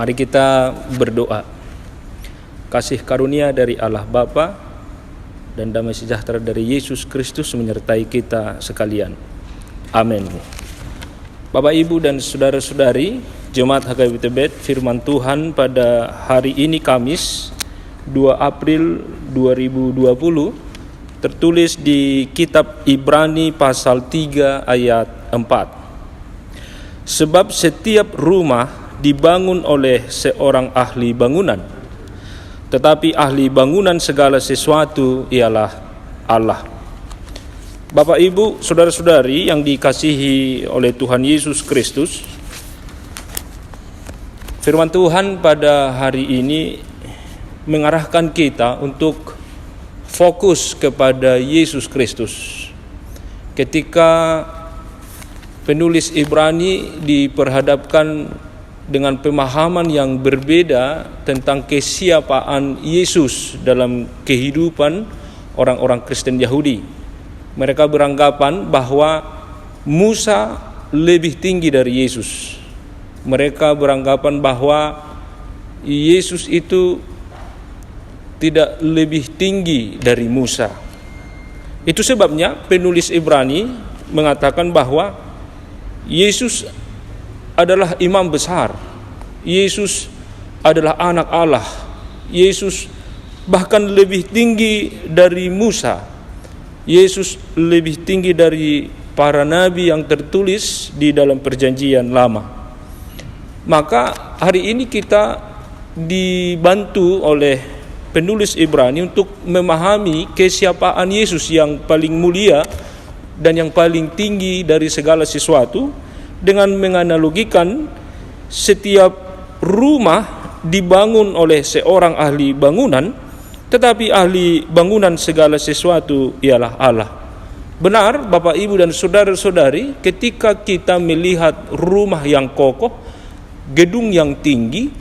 Mari kita berdoa. Kasih karunia dari Allah Bapa dan damai sejahtera dari Yesus Kristus menyertai kita sekalian. Amin. Bapak, Ibu, dan saudara-saudari, Jemaat HKBP Tebet, firman Tuhan pada hari ini Kamis 2 April 2020 tertulis di kitab Ibrani pasal 3 ayat 4. Sebab setiap rumah dibangun oleh seorang ahli bangunan, tetapi ahli bangunan segala sesuatu ialah Allah. Bapak, Ibu, saudara-saudari yang dikasihi oleh Tuhan Yesus Kristus, firman Tuhan pada hari ini mengarahkan kita untuk fokus kepada Yesus Kristus. Ketika penulis Ibrani diperhadapkan dengan pemahaman yang berbeda tentang kesiapaan Yesus dalam kehidupan orang-orang Kristen Yahudi. Mereka beranggapan bahwa Musa lebih tinggi dari Yesus. Mereka beranggapan bahwa Yesus itu tidak lebih tinggi dari Musa. Itu sebabnya penulis Ibrani mengatakan bahwa Yesus adalah imam besar. Yesus adalah anak Allah. Yesus bahkan lebih tinggi dari Musa. Yesus lebih tinggi dari para nabi yang tertulis di dalam perjanjian lama. Maka hari ini kita dibantu oleh penulis Ibrani untuk memahami kesiapaan Yesus yang paling mulia dan yang paling tinggi dari segala sesuatu, dengan menganalogikan setiap rumah dibangun oleh seorang ahli bangunan, tetapi ahli bangunan segala sesuatu ialah Allah. Benar, Bapak, Ibu, dan saudara-saudari, ketika kita melihat rumah yang kokoh, gedung yang tinggi,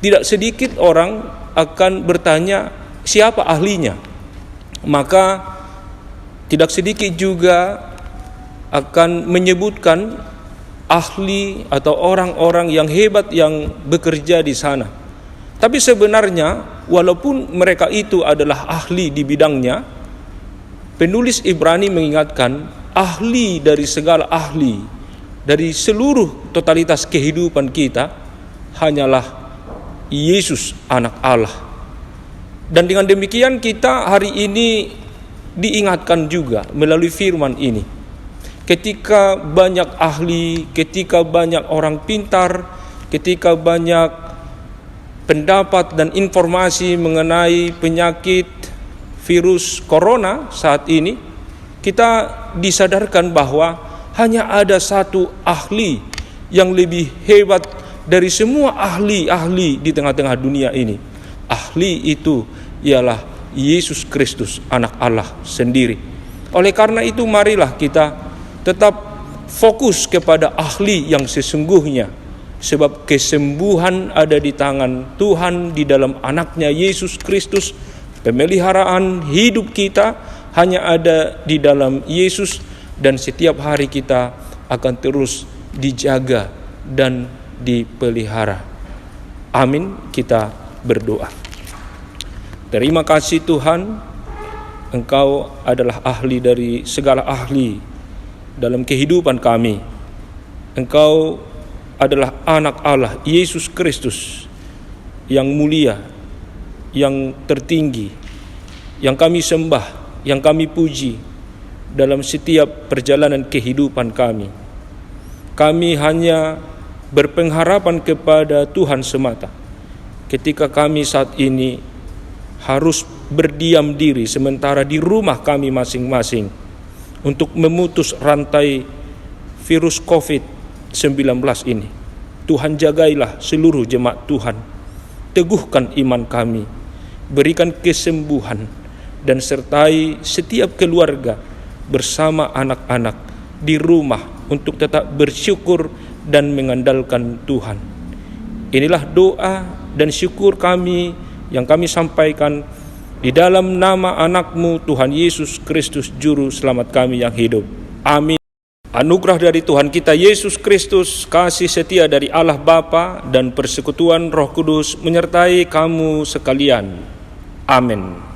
tidak sedikit orang akan bertanya siapa ahlinya. Maka tidak sedikit juga akan menyebutkan ahli atau orang-orang yang hebat yang bekerja di sana. Tapi sebenarnya walaupun mereka itu adalah ahli di bidangnya, penulis Ibrani mengingatkan ahli dari segala ahli, dari seluruh totalitas kehidupan kita hanyalah Yesus, anak Allah. Dan dengan demikian kita hari ini diingatkan juga melalui firman ini. Ketika banyak ahli, ketika banyak orang pintar, ketika banyak pendapat dan informasi mengenai penyakit virus corona saat ini, kita disadarkan bahwa hanya ada satu ahli yang lebih hebat dari semua ahli-ahli di tengah-tengah dunia ini. Ahli itu ialah Yesus Kristus, anak Allah sendiri. Oleh karena itu marilah kita tetap fokus kepada ahli yang sesungguhnya, sebab kesembuhan ada di tangan Tuhan di dalam anaknya Yesus Kristus. Pemeliharaan hidup kita hanya ada di dalam Yesus, dan setiap hari kita akan terus dijaga dan dipelihara. Amin. Kita berdoa. Terima kasih Tuhan, Engkau adalah ahli dari segala ahli dalam kehidupan kami. Engkau adalah anak Allah, Yesus Kristus, yang mulia, yang tertinggi, yang kami sembah, yang kami puji dalam setiap perjalanan kehidupan kami. Kami hanya berpengharapan kepada Tuhan semata. Ketika kami saat ini harus berdiam diri sementara di rumah kami masing-masing untuk memutus rantai virus COVID-19 ini, Tuhan jagailah seluruh jemaat Tuhan. Teguhkan iman kami, berikan kesembuhan, dan sertai setiap keluarga bersama anak-anak di rumah untuk tetap bersyukur dan mengandalkan Tuhan. Inilah doa dan syukur kami yang kami sampaikan di dalam nama anak-Mu Tuhan Yesus Kristus, Juru Selamat kami yang hidup. Amin. Anugerah dari Tuhan kita Yesus Kristus, kasih setia dari Allah Bapa, dan persekutuan Roh Kudus menyertai kamu sekalian. Amin.